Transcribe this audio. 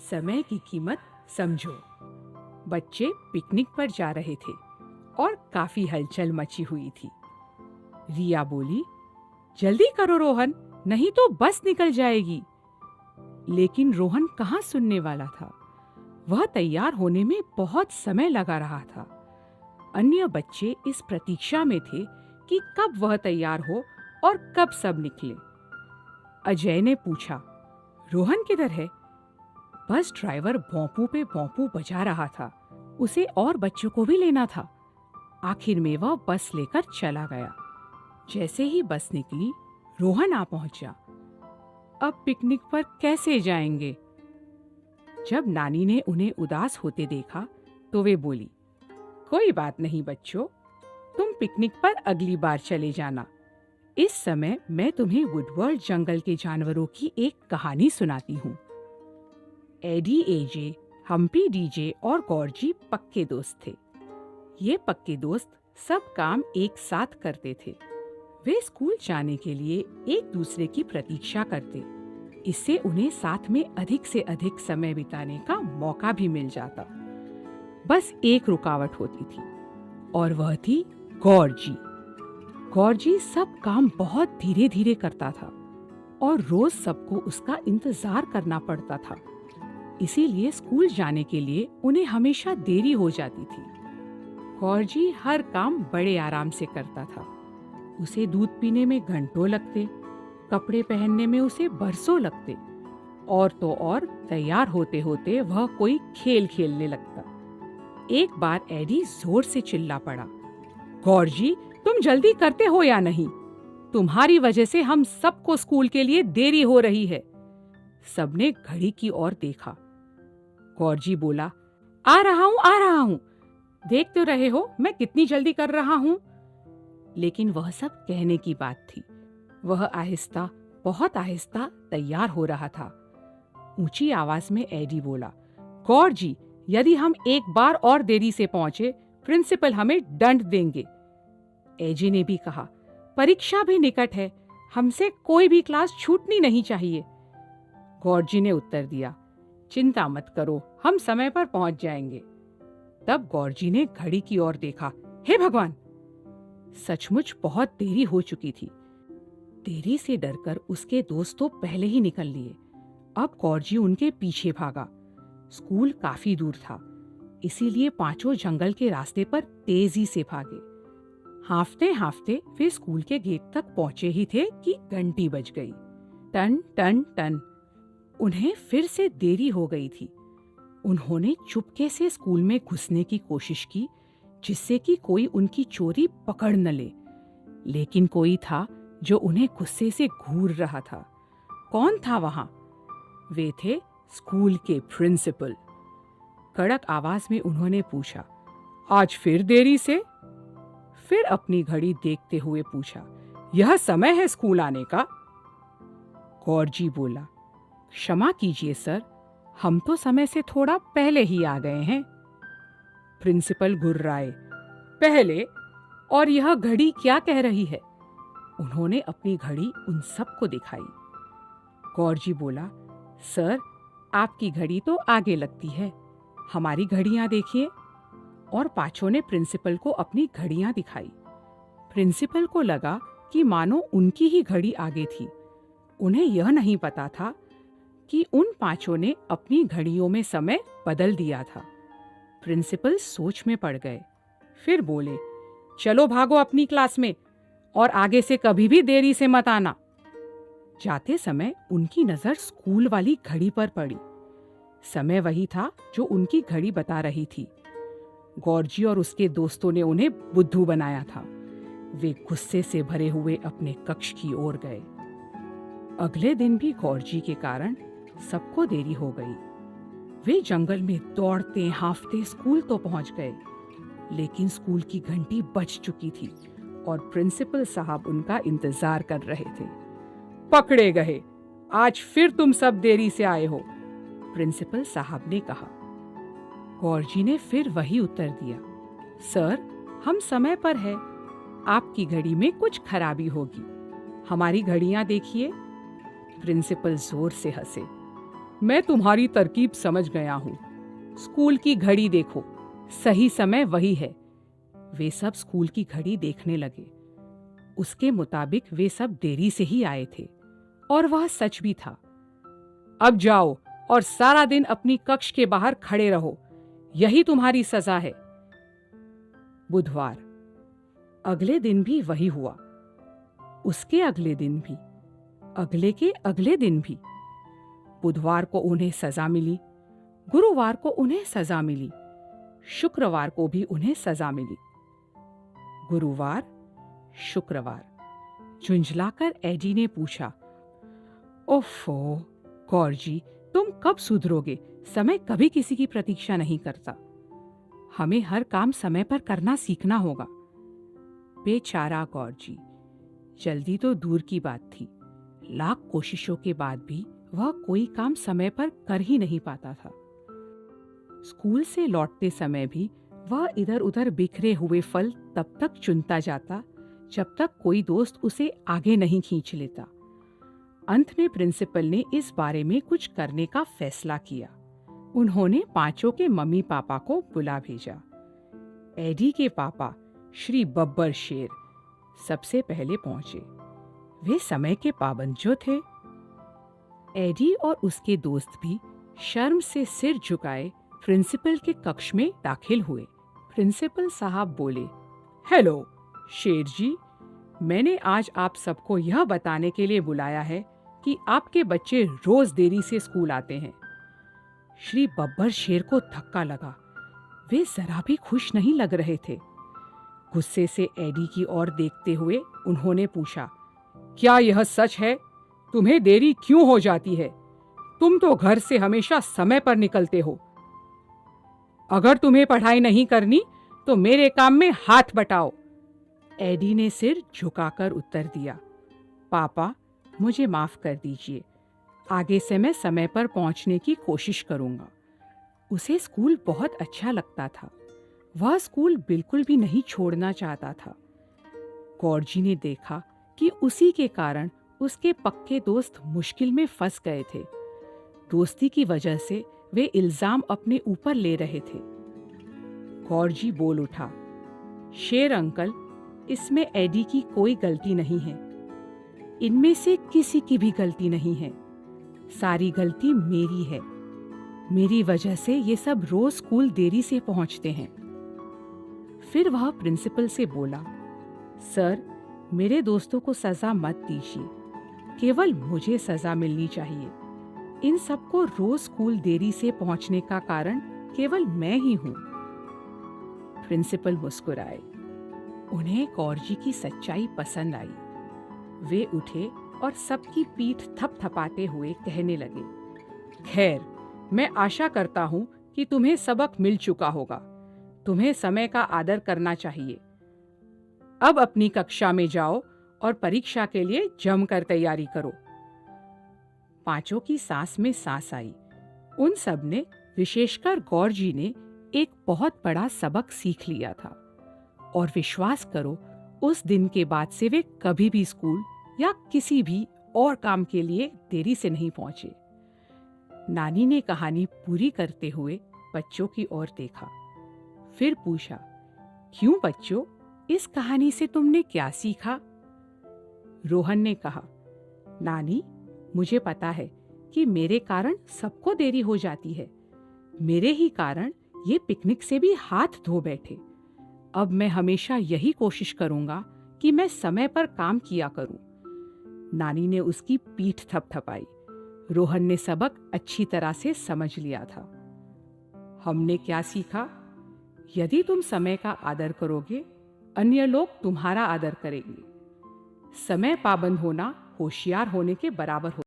समय की कीमत समझो। बच्चे पिकनिक पर जा रहे थे और काफी हलचल मची हुई थी। रिया बोली, जल्दी करो रोहन, नहीं तो बस निकल जाएगी। लेकिन रोहन कहाँ सुनने वाला था। वह तैयार होने में बहुत समय लगा रहा था। अन्य बच्चे इस प्रतीक्षा में थे कि कब वह तैयार हो और कब सब निकले। अजय ने पूछा, रोहन किधर है? बस ड्राइवर भौंपू पे भौंपू बजा रहा था। उसे और बच्चों को भी लेना था। आखिर में वह बस लेकर चला गया। जैसे ही बस निकली, रोहन आ पहुंचा। अब पिकनिक पर कैसे जाएंगे? जब नानी ने उन्हें उदास होते देखा तो वे बोली, कोई बात नहीं बच्चों, तुम पिकनिक पर अगली बार चले जाना। इस समय मैं तुम्हें वुडवर्ल्ड जंगल के जानवरों की एक कहानी सुनाती हूँ। एडी एजे, हम्पी डीजे और गॉर्जी पक्के दोस्त थे। ये पक्के दोस्त सब काम एक साथ करते थे। वे स्कूल जाने के लिए एक दूसरे की प्रतीक्षा करते। इससे उन्हें साथ में अधिक से अधिक समय बिताने का मौका भी मिल जाता। बस एक रुकावट होती थी और वह थी गॉर्जी। गॉर्जी सब काम बहुत धीरे धीरे करता था और रोज सबको उसका इंतजार करना पड़ता था। इसीलिए स्कूल जाने के लिए उन्हें हमेशा देरी हो जाती थी। गॉर्जी हर काम बड़े आराम से करता था। उसे दूध पीने में घंटों लगते, कपड़े पहनने में उसे बरसों लगते, और तो और तैयार होते होते वह कोई खेल खेलने लगता। एक बार एडी जोर से चिल्ला पड़ा, गॉर्जी, तुम जल्दी करते हो या नहीं? तुम्हारी वजह से हम सबको स्कूल के लिए देरी हो रही है। सबने घड़ी की ओर देखा। गॉर्जी बोला, आ रहा हूँ। देख तो रहे हो मैं कितनी जल्दी कर रहा हूँ। लेकिन वह सब कहने की बात थी। वह आहिस्ता, बहुत आहिस्ता तैयार हो रहा था। ऊंची आवाज में एडी बोला, गॉर्जी, यदि हम एक बार और देरी से पहुंचे, प्रिंसिपल हमें दंड देंगे। एजी ने भी कहा, परीक्षा भी निकट है, हमसे कोई भी क्लास छूटनी नहीं चाहिए। गॉर्जी ने उत्तर दिया, चिंता मत करो, हम समय पर पहुंच जाएंगे। तब गॉर्जी ने घड़ी की ओर देखा। हे भगवान! सचमुच बहुत देरी हो चुकी थी। देरी से डरकर उसके दोस्त तो पहले ही निकल लिए। अब गॉर्जी उनके पीछे भागा। स्कूल काफी दूर था, इसीलिए पांचों जंगल के रास्ते पर तेजी से भागे। हांफते हांफते वे स्कूल के गेट तक पहुंचे ही थे कि घंटी बज गई। टन टन टन। उन्हें फिर से देरी हो गई थी। उन्होंने चुपके से स्कूल में घुसने की कोशिश की, जिससे कि कोई उनकी चोरी पकड़ न ले। लेकिन कोई था जो उन्हें गुस्से से घूर रहा था। कौन था वहां? वे थे स्कूल के प्रिंसिपल। कड़क आवाज में उन्होंने पूछा, आज फिर देरी से? फिर अपनी घड़ी देखते हुए पूछा, यह समय है स्कूल आने का? गॉर्जी बोला, क्षमा कीजिए सर, हम तो समय से थोड़ा पहले ही आ गए हैं। प्रिंसिपल घुर्राए, पहले? और यह घड़ी क्या कह रही है? उन्होंने अपनी घड़ी उन सबको दिखाई। गॉर्जी बोला, सर, आपकी घड़ी तो आगे लगती है, हमारी घड़ियां देखिए। और पांचों ने प्रिंसिपल को अपनी घड़ियां दिखाई। प्रिंसिपल को लगा कि मानो उनकी ही घड़ी आगे थी। उन्हें यह नहीं पता था कि उन पांचों ने अपनी घड़ियों में समय बदल दिया था। प्रिंसिपल सोच में पड़ गए। फिर बोले, चलो भागो अपनी क्लास में, और आगे से कभी भी देरी से मत आना। जाते समय उनकी नजर स्कूल वाली घड़ी पर पड़ी। समय वही था जो उनकी घड़ी बता रही थी। गॉर्जी और उसके दोस्तों ने उन्हें बुद्धू बनाया था। वे गुस्से से भरे हुए अपने कक्ष की ओर गए। अगले दिन भी गॉर्जी के कारण सबको देरी हो गई। वे जंगल में दौड़ते हांफते स्कूल तो पहुंच गए, लेकिन स्कूल की घंटी बज चुकी थी और प्रिंसिपल साहब उनका इंतजार कर रहे थे। पकड़े गए, आज फिर तुम सब देरी से आए हो, प्रिंसिपल साहब ने कहा। गॉर्जी ने फिर वही उत्तर दिया, सर, हम समय पर है, आपकी घड़ी में कुछ खराबी होगी, हमारी घड़ियां देखिए। प्रिंसिपल जोर से हंसे। मैं तुम्हारी तरकीब समझ गया हूँ। स्कूल की घड़ी देखो, सही समय वही है। वे सब स्कूल की घड़ी देखने लगे। उसके मुताबिक वे सब देरी से ही आए थे और वह सच भी था। अब जाओ और सारा दिन अपनी कक्ष के बाहर खड़े रहो, यही तुम्हारी सजा है। बुधवार। अगले दिन भी वही हुआ, उसके अगले दिन भी, अगले के अगले दिन भी। बुधवार को उन्हें सजा मिली, गुरुवार को उन्हें सजा मिली, शुक्रवार को भी उन्हें सजा मिली। गुरुवार, शुक्रवार। झुंझलाकर एडी ने पूछा, ओफो गौरजी, तुम कब सुधरोगे? समय कभी किसी की प्रतीक्षा नहीं करता। हमें हर काम समय पर करना सीखना होगा। बेचारा गौरजी, जल्दी तो दूर की बात थी, लाख कोशिशों के बाद भी वह कोई काम समय पर कर ही नहीं पाता था। स्कूल से लौटते समय भी वह इधर उधर बिखरे हुए फल तब तक चुनता जाता जब तक कोई दोस्त उसे आगे नहीं खींच लेता। अंत में प्रिंसिपल ने इस बारे में कुछ करने का फैसला किया। उन्होंने पांचों के मम्मी पापा को बुला भेजा। एडी के पापा श्री बब्बर शेर सबसे पहले पहुंचे। वे समय के पाबंद जो थे। एडी और उसके दोस्त भी शर्म से सिर झुकाए प्रिंसिपल के कक्ष में दाखिल हुए। प्रिंसिपल साहब बोले, हेलो शेर जी, मैंने आज आप सबको यह बताने के लिए बुलाया है कि आपके बच्चे रोज देरी से स्कूल आते हैं। श्री बब्बर शेर को धक्का लगा। वे जरा भी खुश नहीं लग रहे थे। गुस्से से एडी की ओर देखते हुए उन्होंने पूछा, क्या यह सच है? तुम्हें देरी क्यों हो जाती है? तुम तो घर से हमेशा समय पर निकलते हो। अगर तुम्हें पढ़ाई नहीं करनी तो मेरे काम में हाथ बटाओ। एडी ने सिर झुकाकर उत्तर दिया, पापा मुझे माफ कर दीजिए, आगे से मैं समय पर पहुंचने की कोशिश करूंगा। उसे स्कूल बहुत अच्छा लगता था। वह स्कूल बिल्कुल भी नहीं छोड़ना चाहता था। गौरजी ने देखा कि उसी के कारण उसके पक्के दोस्त मुश्किल में फंस गए थे। दोस्ती की वजह से वे इल्जाम अपने ऊपर ले रहे थे। गौरजी बोल उठा, शेर अंकल, इसमें एडी की कोई गलती नहीं है। इनमें से किसी की भी गलती नहीं है। सारी गलती मेरी है। मेरी वजह से ये सब रोज स्कूल देरी से पहुंचते हैं। फिर वह प्रिंसिपल से बोला, सर, मेरे दोस्तों को सजा मत दीजिए, केवल मुझे सजा मिलनी चाहिए। इन सबको रोज स्कूल देरी से पहुंचने का कारण केवल मैं ही हूं। प्रिंसिपल मुस्कुराए। उन्हें गौरजी की सच्चाई पसंद आई। वे उठे और सबकी पीठ थपथपाते हुए कहने लगे, खैर, मैं आशा करता हूं कि तुम्हें सबक मिल चुका होगा। तुम्हें समय का आदर करना चाहिए। अब अपनी कक्षा में जाओ और परीक्षा के लिए जमकर तैयारी करो। पांचों की सांस में सांस आई। उन सब ने, विशेषकर गौरजी ने, एक बहुत बड़ा सबक सीख लिया था। और विश्वास करो, उस दिन के बाद से वे कभी भी स्कूल या किसी भी और काम के लिए देरी से नहीं पहुंचे। नानी ने कहानी पूरी करते हुए बच्चों की ओर देखा। फिर पूछा, क्यों बच्चों, इस कहानी से तुमने क्या सीखा? रोहन ने कहा, नानी, मुझे पता है कि मेरे कारण सबको देरी हो जाती है। मेरे ही कारण ये पिकनिक से भी हाथ धो बैठे। अब मैं हमेशा यही कोशिश करूंगा कि मैं समय पर काम किया करूं। नानी ने उसकी पीठ थपथपाई। रोहन ने सबक अच्छी तरह से समझ लिया था। हमने क्या सीखा? यदि तुम समय का आदर करोगे, अन्य लोग तुम्हारा आदर करेंगे। समय पाबंद होना होशियार होने के बराबर हो